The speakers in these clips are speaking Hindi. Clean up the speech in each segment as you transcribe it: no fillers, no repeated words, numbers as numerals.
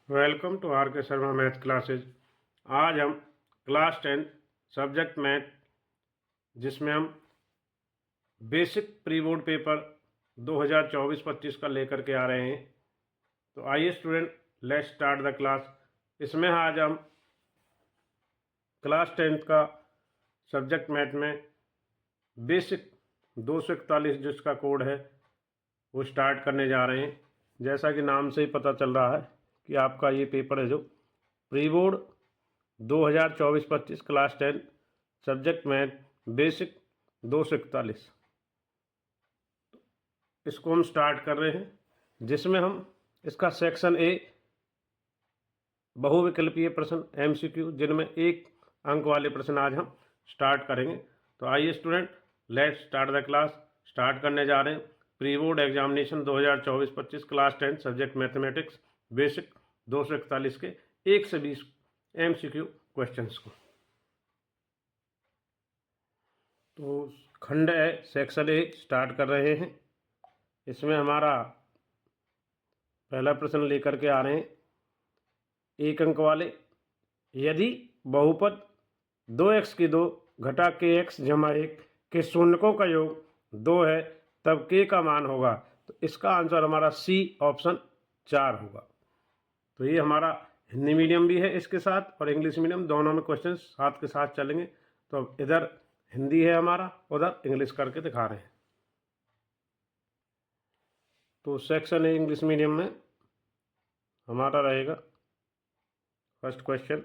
वेलकम टू आर के शर्मा मैथ क्लासेज। आज हम क्लास 10 सब्जेक्ट मैथ जिसमें हम बेसिक प्री बोर्ड पेपर 2024-25 का लेकर के आ रहे हैं। तो आइए student, let's start the class. इसमें आज हम क्लास 10 का सब्जेक्ट मैथ में बेसिक 241 जिसका कोड है वो स्टार्ट करने जा रहे हैं। जैसा कि नाम से ही पता चल रहा है कि आपका ये पेपर है जो pre board 2024-25 class 10 subject math basic 241 इसको हम स्टार्ट कर रहे हैं, जिसमें हम इसका सेक्शन ए बहुविकल्पीय प्रश्न MCQ जिनमें 1 अंक वाले प्रश्न आज हम स्टार्ट करेंगे। तो आइए student, let's start the class. Start करने जा रहे हैं pre board examination 2024-25 class 10 subject mathematics basic 241 के 1 से 20 MCQ क्वेश्चंस को। तो खंड है सेक्शन ए स्टार्ट कर रहे हैं। इसमें हमारा पहला प्रश्न लेकर के आ रहे हैं 1 अंक वाले। यदि बहुपद 2x की 2 घटा kx जमा 1 के शून्यकों का योग 2 है तब k का मान होगा। तो इसका आंसर हमारा सी ऑप्शन 4 होगा। तो ये हमारा हिंदी मीडियम भी है इसके साथ और इंग्लिश मीडियम, दोनों में क्वेश्चन साथ के साथ चलेंगे। तो इधर हिंदी है हमारा, उधर इंग्लिश करके दिखा रहे हैं। तो सेक्शन है इंग्लिश मीडियम में हमारा रहेगा first question,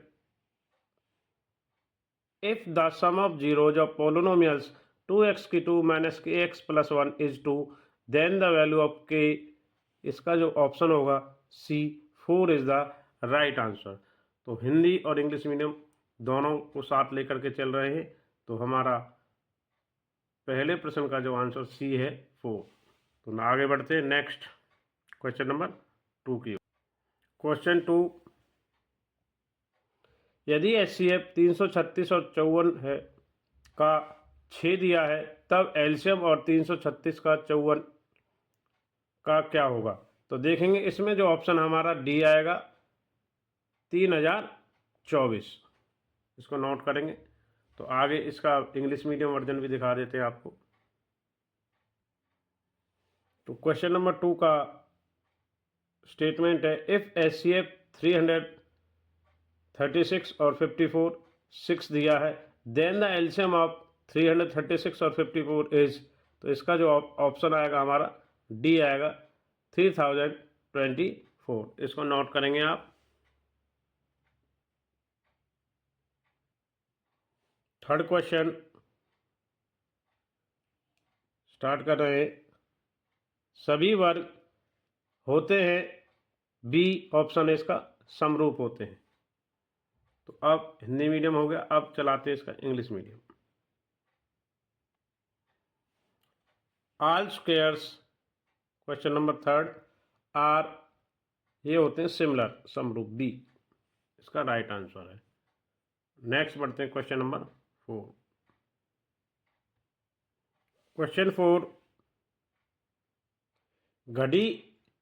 if the sum of zeroes of polynomials 2x की 2 minus kx plus 1 is 2 then the value of k। इसका जो ऑप्शन होगा C4 is the right answer. तो हिंदी और इंग्लिश मीडियम दोनों को साथ लेकर के चल रहे हैं। तो हमारा पहले प्रश्न का जो आंसर C है 4। तो आगे बढ़ते हैं नेक्स्ट क्वेश्चन नंबर 2 की। क्वेश्चन 2, यदि HCF 336 और 54 है का 6 दिया है तब एलसीएम और 336 का 54 का क्या होगा। तो देखेंगे इसमें जो ऑप्शन हमारा डी आएगा 3024, इसको नोट करेंगे। तो आगे इसका इंग्लिश मीडियम वर्जन भी दिखा देते हैं आपको। तो क्वेश्चन नंबर 2 का स्टेटमेंट है, इफ HCF 336 और 54 6 दिया है देन द एलसीएम ऑफ 336 और 54 इज। तो इसका जो ऑप्शन आएगा हमारा डी आएगा 3024। इसको नोट करेंगे आप। थर्ड क्वेश्चन स्टार्ट कर रहे हैं, सभी वर्ग होते हैं, बी ऑप्शन है इसका समरूप होते हैं। तो अब हिंदी मीडियम हो गया, अब चलाते हैं इसका English medium. All squares question number 3 आर ये होते हैं सिमिलर, समरूप, बी इसका राइट आंसर है। नेक्स्ट बढ़ते हैं क्वेश्चन नंबर 4। क्वेश्चन 4, घड़ी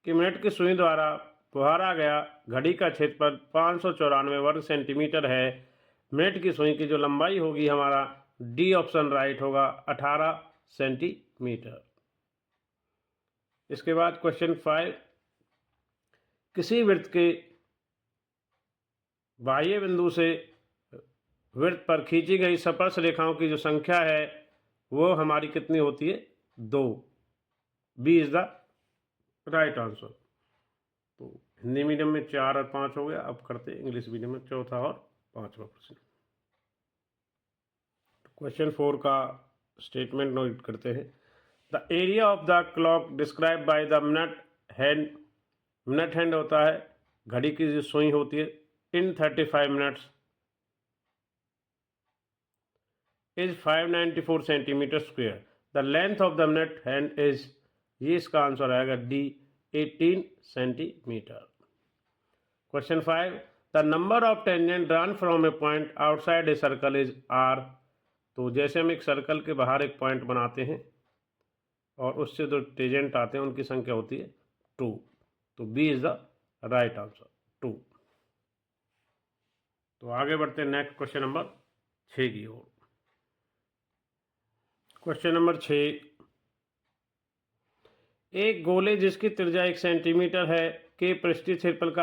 की मिनट की सुई द्वारा फुहारा गया घड़ी का क्षेत्रफल 594 वर्ग सेंटीमीटर है। मिनट की सुई की जो लंबाई होगी हमारा डी ऑप्शन राइट होगा 18 सेंटीमीटर। इसके बाद क्वेश्चन 5, किसी वृत्त के बाह्य बिंदु से वृत्त पर खींची गई स्पर्श रेखाओं की जो संख्या है वो हमारी कितनी होती है, 2। B is the right answer. तो हिंदी मीडियम में 4 और 5 हो गया। अब करते हैं इंग्लिश मीडियम में चौथा और 5वां प्रश्न। क्वेश्चन 4 का स्टेटमेंट नोट करते हैं, the area of the clock describe by the minute hand. Minute hand होता है घड़ी की जो सुई होती है, in 35 minutes is 594 centimetre square. The length of the minute hand is, ये इसका आंसर आएगा D 18 centimetre. Question 5, the number of tangent drawn from a point outside a circle is R. तो जैसे हम एक सर्कल के बाहर एक पॉइंट बनाते हैं और उससे जो टेंजेंट आते हैं उनकी संख्या होती है 2। तो B is the right answer 2। तो आगे बढ़ते हैं नेक्स्ट क्वेश्चन नंबर 6 की ओर। क्वेश्चन नंबर 6, एक गोले जिसकी त्रिज्या 1 सेंटीमीटर है के पृष्ठीय क्षेत्रफल का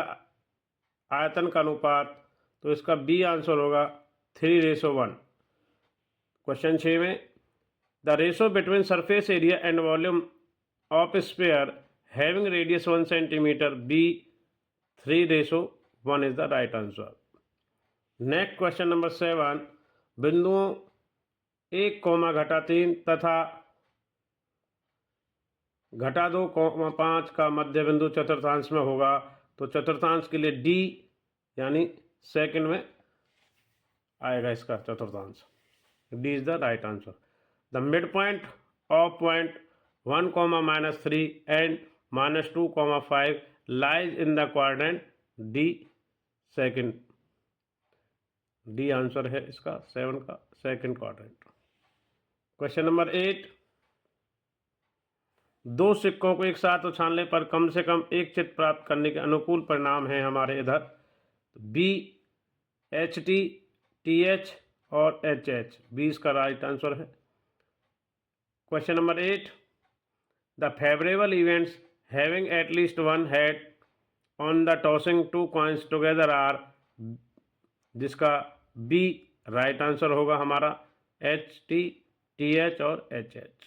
आयतन का अनुपात, तो इसका बी आंसर होगा 3:1। क्वेश्चन 6 में, the ratio between surface area and volume of sphere having radius 1 centimetre B 3:1 is the right answer. Next question number 7, बिंदुओं 1,3 तथा -2,5 का मध्य बिंदु चतुर्थांश में होगा, तो चतुर्थांश के लिए डी यानी सेकंड में आएगा इसका चतुर्थांश, D is the right answer. The mid point of point 1,-3 and -2,5 lies in the quadrant D second, D answer है इसका 7 का सेकंड क्वाड्रेंट। क्वेश्चन नंबर 8, दो सिक्कों को एक साथ उछालने पर कम से कम एक चित्त प्राप्त करने के अनुकूल परिणाम हैं हमारे इधर, बी HT, TH और HH, बी इसका राइट आंसर है। Question number 8, the favourable events having at least one head on the tossing 2 coins together are, जिसका बी राइट आंसर होगा हमारा HT, TH और HH।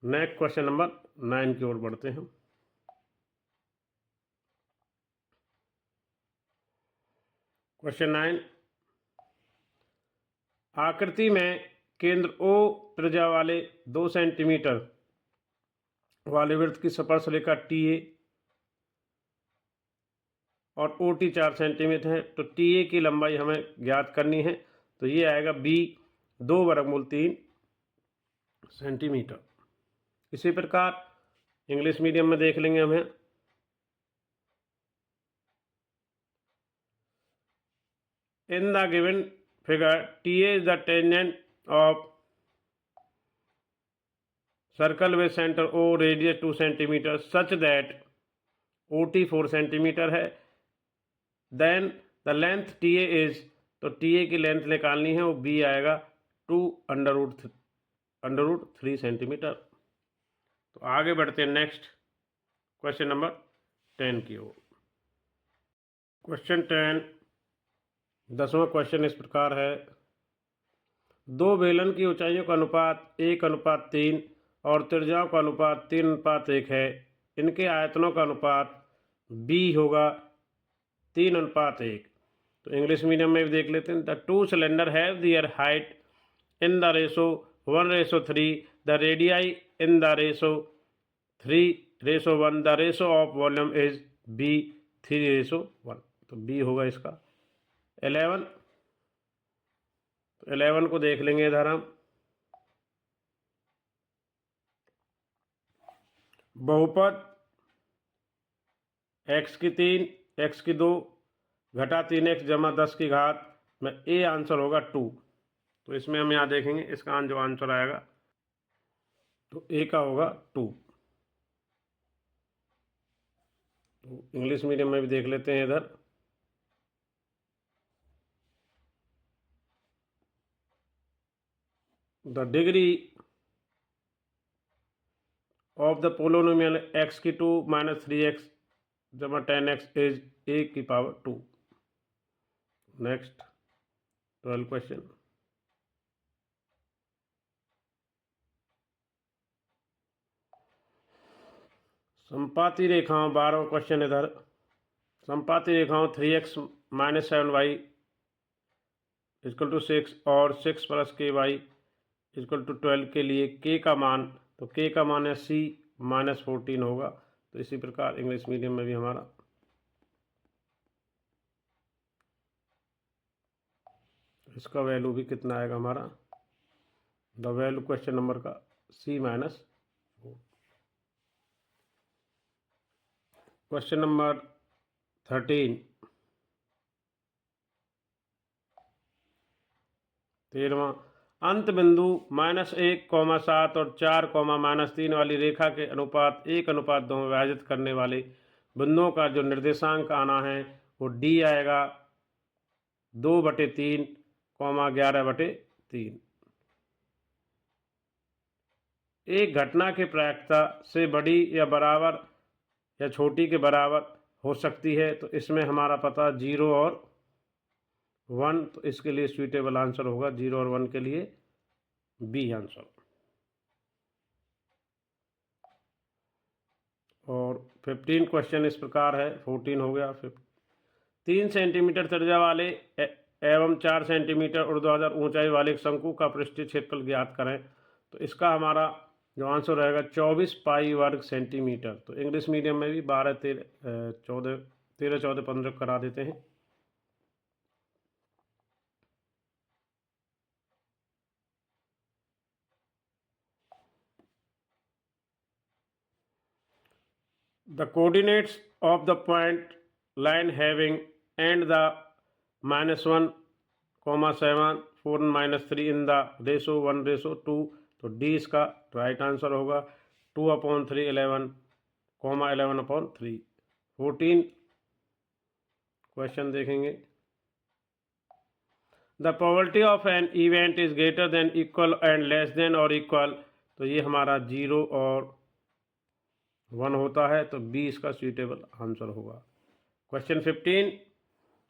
नेक्स्ट क्वेश्चन नंबर 9 की ओर बढ़ते हैं। क्वेश्चन 9, आकृति में केंद्र O त्रिज्या वाले 2 सेंटीमीटर वाले वृत्त की स्पर्श रेखा TA और OT 4 सेंटीमीटर है, तो TA की लंबाई हमें ज्ञात करनी है, तो ये आएगा B 2√3 सेंटीमीटर। इसी प्रकार इंग्लिश मीडियम में देख लेंगे हमें, in the given figure TA is the tangent of circle with centre O radius 2 centimetre such that OT 4 centimetre है, then the length TA is, तो TA की लेंथ निकालनी है, वो B आएगा 2√3 सेंटीमीटर। तो आगे बढ़ते हैं नेक्स्ट क्वेश्चन नंबर 10 की ओर। क्वेश्चन 10, 10वां क्वेश्चन इस प्रकार है, दो बेलन की ऊंचाइयों का अनुपात 1:3 और त्रिज्याओं का अनुपात 3:1 है, इनके आयतनों का अनुपात B होगा 3:1। तो इंग्लिश मीडियम में भी देख लेते हैं, the two cylinder have their height in the ratio 1:3, the radii in the ratio 3:1, the ratio of volume is B 3:1, तो B होगा इसका 11। तो 11 को देख लेंगे इधर हम, बहुपद x की 3 x की 2 घटा 3x जमा 10 की घात में A आंसर होगा 2। तो इसमें हम यहाँ देखेंगे इसका जो आंसर आएगा, तो A का होगा 2। तो इंग्लिश मीडियम में भी देख लेते हैं इधर, the degree of the polynomial x की 2 - 3x जमा 10x इज A की पावर 2। नेक्स्ट 12 क्वेश्चन, संपाती रेखाओं 12वां क्वेश्चन इधर, संपाती रेखाओं 3x - 7y = 6 और 6 + ky = 12 के लिए k का मान, तो k का मान है C -14 होगा। तो इसी प्रकार इंग्लिश मीडियम में भी हमारा इसका वैल्यू भी कितना आएगा हमारा, द वैल्यू क्वेश्चन नंबर का C -4। क्वेश्चन नंबर 13, 13वां, अंत बिंदु -1,7 और 4,-3 वाली रेखा के अनुपात 1:2 में विभाजित करने वाले बिंदुओं का जो निर्देशांक आना है वो D आएगा 2/3, 11/3। एक घटना की प्रायिकता से बड़ी या बराबर या छोटी के बराबर हो सकती है, तो इसमें हमारा पता 0 और 1, तो इसके लिए सूटेबल आंसर होगा 0 और 1 के लिए बी आंसर। और 15 क्वेश्चन इस प्रकार है, 14 हो गया। 3 सेंटीमीटर त्रिज्या वाले एवं 4 सेंटीमीटर ऊर्ध्वाधर ऊंचाई वाले एक शंकु का पृष्ठीय क्षेत्रफल ज्ञात करें। तो इसका हमारा जो आंसर रहेगा 24 पाई वर्ग सेंटीमीटर। तो इंग्लिश मीडियम में भी 12, 13, 14, 15 करा देते हैं। The coordinates of the point line having and the -1, 7, 4, -3 in the ratio 1:2, तो डी इसका राइट आंसर होगा। 2/3, 11, 11/3। 14 क्वेश्चन देखेंगे। The probability of an event is greater than, equal and less than और इक्वल, तो ये हमारा 0 और 1 होता है, तो बी इसका सूटेबल आंसर होगा। Question 15,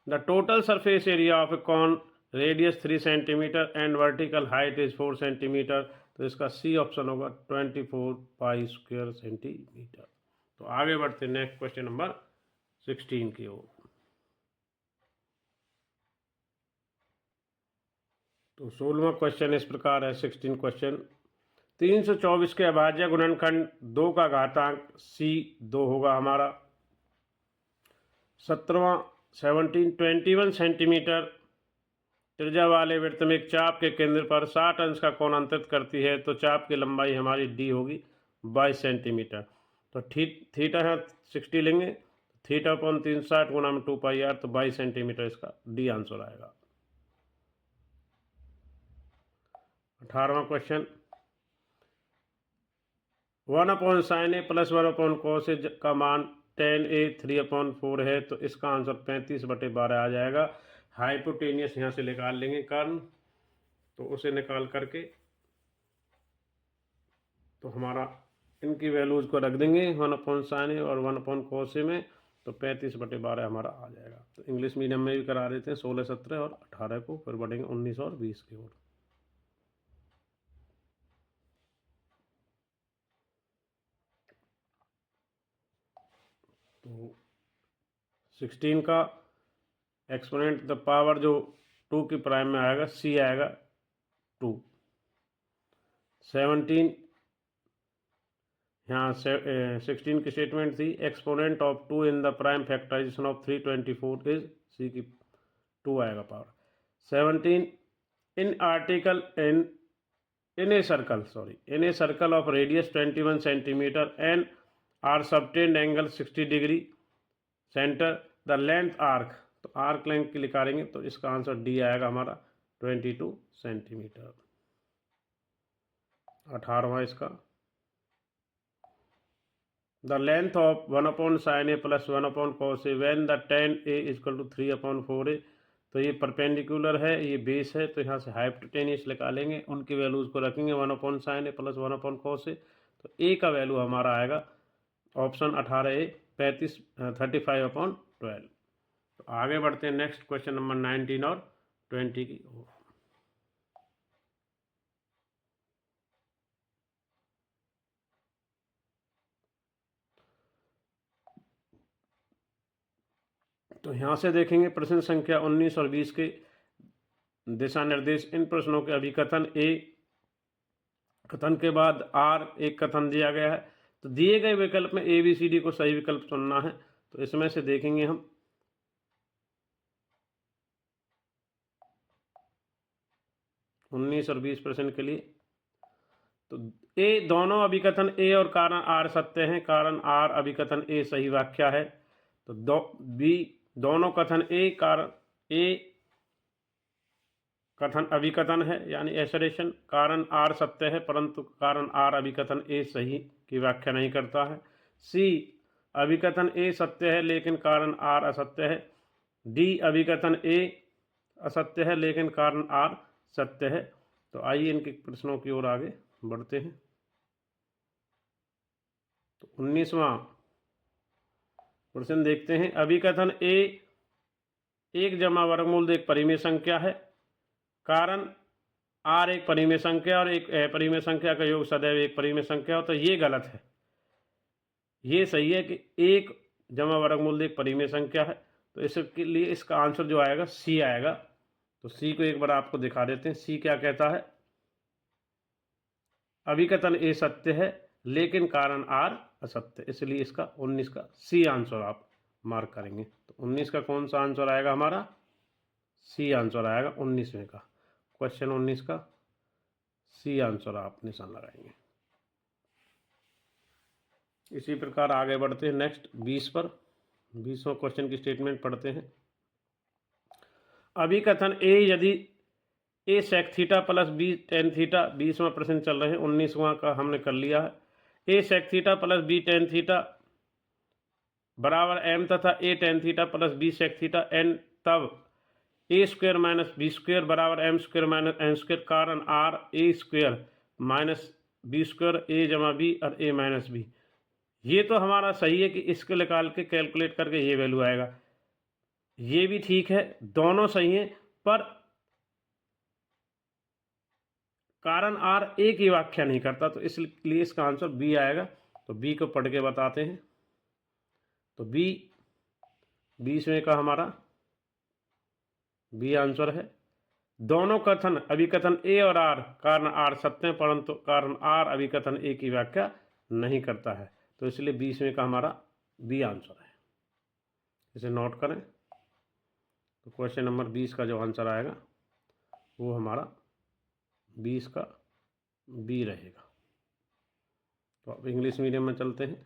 the total surface area of a cone radius 3 centimetre and vertical height is 4 centimetre, तो इसका सी ऑप्शन होगा 24 पाई स्क्वायर सेंटीमीटर। तो आगे बढ़ते नेक्स्ट क्वेश्चन नंबर 16 की ओर। तो 16वां क्वेश्चन इस प्रकार है, 16 क्वेश्चन। 324 के अभाज्य गुणनखंड 2 का घातांक C2 होगा हमारा। 17वां 21 सेंटीमीटर त्रिज्या वाले वृत्त में एक चाप के केंद्र पर 60 अंश का कोण अंतरित करती है, तो चाप की लंबाई हमारी डी होगी 22 सेंटीमीटर। तो थीटा है 60 लेंगे, θ/360 गुणा में 2πr, तो 22 सेंटीमीटर इसका डी आंसर आएगा। 18वां question, 1/sin A + 1/cos A का मान tan A 3/4 है, तो इसका आंसर 35/12 आ जाएगा। हाइपोटेनियस यहाँ से निकाल लेंगे कर्ण, तो उसे निकाल करके तो हमारा इनकी वैल्यूज को रख देंगे 1/sin A और 1/cos A में, तो 35/12 हमारा आ जाएगा। तो इंग्लिश मीडियम में भी करा देते हैं 16, 17 और 18 को, फिर बढ़ेंगे 19 और 20 की ओर। तो 16 का एक्सपोनेंट द पावर जो 2 की प्राइम में आएगा, सी आएगा 2। 17 यहाँ 16 की स्टेटमेंट थी, exponent of 2 in the prime factorisation of 324 is C की 2 आएगा power. 17 in article in a circle of radius 21 centimeter and are subtend angle 60 degree center the length arc, तो आर्क लेंथ की निकालेंगे, तो इसका आंसर डी आएगा हमारा 22 सेंटीमीटर। 18वां इसका, the length of 1/sin A + 1/cos A when the tan A = 3/4A, तो ये परपेंडिकुलर है, ये बेस है, तो यहाँ से हाइपोटेनियस निकालेंगे, उनकी वैल्यूज़ को रखेंगे 1/sin A + 1/cos A, तो ए का वैल्यू हमारा आएगा ऑप्शन 18A 35/12। तो आगे बढ़ते हैं नेक्स्ट क्वेश्चन नंबर 19 और 20 की ओर। तो यहाँ से देखेंगे प्रश्न संख्या 19 और 20 के दिशा निर्देश। इन प्रश्नों के अभिकथन ए कथन के बाद आर एक कथन दिया गया है, तो दिए गए विकल्प में ए बी सी डी को सही विकल्प चुनना है। तो इसमें से देखेंगे हम 19 और 20 प्रश्न के लिए। तो ए दोनों अभिकथन ए और कारण आर सत्य हैं, कारण आर अभिकथन ए सही व्याख्या है। तो बी दोनों कथन ए कारण ए कथन अभिकथन है, यानी एसरेशन, कारण आर सत्य है परंतु कारण आर अभिकथन ए सही की व्याख्या नहीं करता है। सी अभिकथन ए सत्य है लेकिन कारण आर असत्य है। डी अभिकथन ए असत्य है लेकिन कारण आर सत्य है। तो आइए इनके प्रश्नों की ओर आगे बढ़ते हैं। तो 19वां प्रश्न देखते हैं। अभिकथन ए एक जमा वर्गमूल एक परिमेय संख्या है, कारण आर एक परिमेय संख्या और एक अपरिमेय संख्या का योग सदैव एक परिमेय संख्या हो, तो ये गलत है। ये सही है कि एक जमा वर्गमूल एक परिमेय संख्या है, तो इसके लिए इसका आंसर जो आएगा सी आएगा। तो सी को एक बार आपको दिखा देते हैं। सी क्या कहता है? अभिकथन ए सत्य है लेकिन कारण आर असत्य, इसलिए इसका 19 का सी आंसर आप मार्क करेंगे। तो 19 का कौन सा आंसर आएगा हमारा? सी आंसर आएगा 19वें का। क्वेश्चन 19 का सी आंसर आप निशान लगाएंगे। इसी प्रकार आगे बढ़ते हैं नेक्स्ट 20 पर। 20वां क्वेश्चन की स्टेटमेंट पढ़ते हैं। अभिकथन ए यदि A sec theta plus B tan theta, 20वां प्रश्न चल रहे हैं, 19वां का हमने कर लिया है। A sec theta plus B tan theta बराबर एम तथा A tan theta plus B sec theta N, तब A square minus B square बराबर M square minus N square, कारण आर A square minus B square A जमा बी और ए माइनस बी। ये तो हमारा सही है कि इसको निकाल के कैलकुलेट करके ये वैल्यू आएगा। ये भी ठीक है, दोनों सही हैं, पर कारण आर ए की व्याख्या नहीं करता, तो इसलिए इसका आंसर बी आएगा। तो बी को पढ़ के बताते हैं। तो बी 20वें का हमारा बी आंसर है। दोनों कथन अभिकथन ए और आर कारण आर सत्य हैं, परंतु कारण आर अभिकथन ए की व्याख्या नहीं करता है, तो इसलिए 20वें का हमारा बी आंसर है। इसे नोट करें। तो क्वेश्चन नंबर 20 का जो आंसर आएगा वो हमारा 20 का बी रहेगा। तो अब इंग्लिश मीडियम में चलते हैं।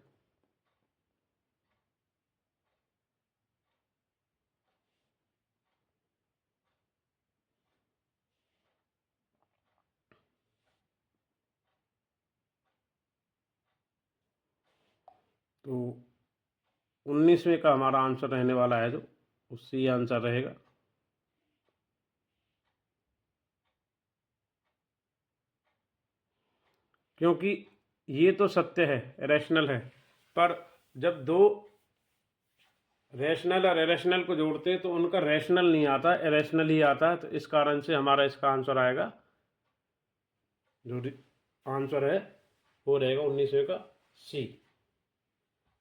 तो 19वें का हमारा आंसर रहने वाला है जो उससे आंसर रहेगा। क्योंकि ये तो सत्य है, रैशनल है, पर जब दो रैशनल और इरेशनल को जोड़ते हैं तो उनका रैशनल नहीं आता, इरेशनल ही आता है। तो इस कारण से हमारा इसका आंसर आएगा, जो आंसर है वो रहेगा 19वें का सी।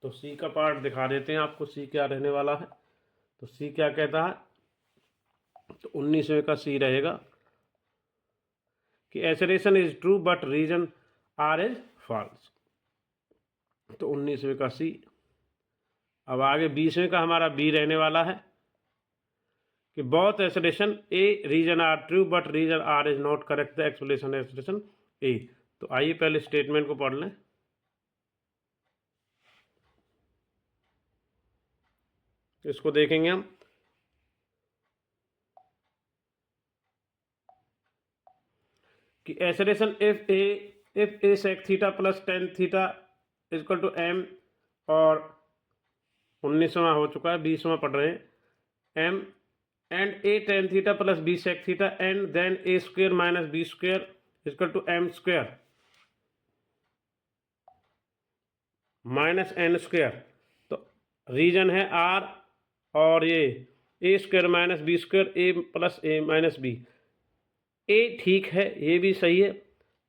तो सी का पार्ट दिखा देते हैं आपको, सी क्या रहने वाला है। तो सी क्या कहता है? तो 19वें का सी रहेगा कि assertion is true but reason R is false. तो 19वें का सी। अब आगे 20वें का हमारा बी रहने वाला है कि both assertion A reason R true but reason R is not correct the explanation assertion A. तो आइए पहले स्टेटमेंट को पढ़ लें। इसको देखेंगे हम कि assertion if a sec theta plus tan theta equal to m, और 19वां हो चुका है, 20वां पढ़ रहे हैं। M and a tan theta plus B sec theta and then a square minus B square equal to m square minus N square. तो रीजन है आर, और ये a square minus B square a plus a minus b. ए ठीक है, ये भी सही है,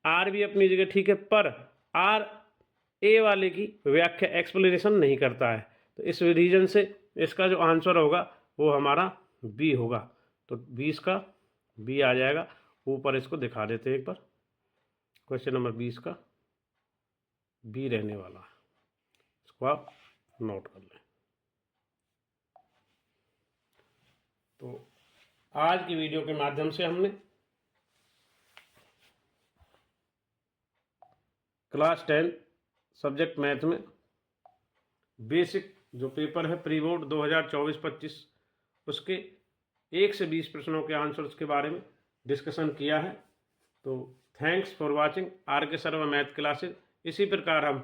आर भी अपनी जगह ठीक है, पर आर ए वाले की व्याख्या एक्सप्लेनेशन नहीं करता है। तो इस रीजन से इसका जो आंसर होगा वो हमारा बी होगा। तो 20 का बी आ जाएगा। ऊपर इसको दिखा देते हैं एक बार। क्वेश्चन नंबर 20 का बी रहने वाला है, इसको आप नोट कर लें। तो आज की वीडियो के माध्यम से हमने क्लास 10 सब्जेक्ट मैथ में बेसिक जो पेपर है प्री बोर्ड 2024-25 उसके 1 से 20 प्रश्नों के आंसर्स के बारे में डिस्कशन किया है। तो थैंक्स फॉर वाचिंग आर के शर्मा मैथ क्लासेस। इसी प्रकार हम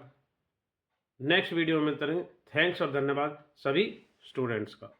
नेक्स्ट वीडियो में मिलते रहेंगे। थैंक्स और धन्यवाद सभी स्टूडेंट्स का।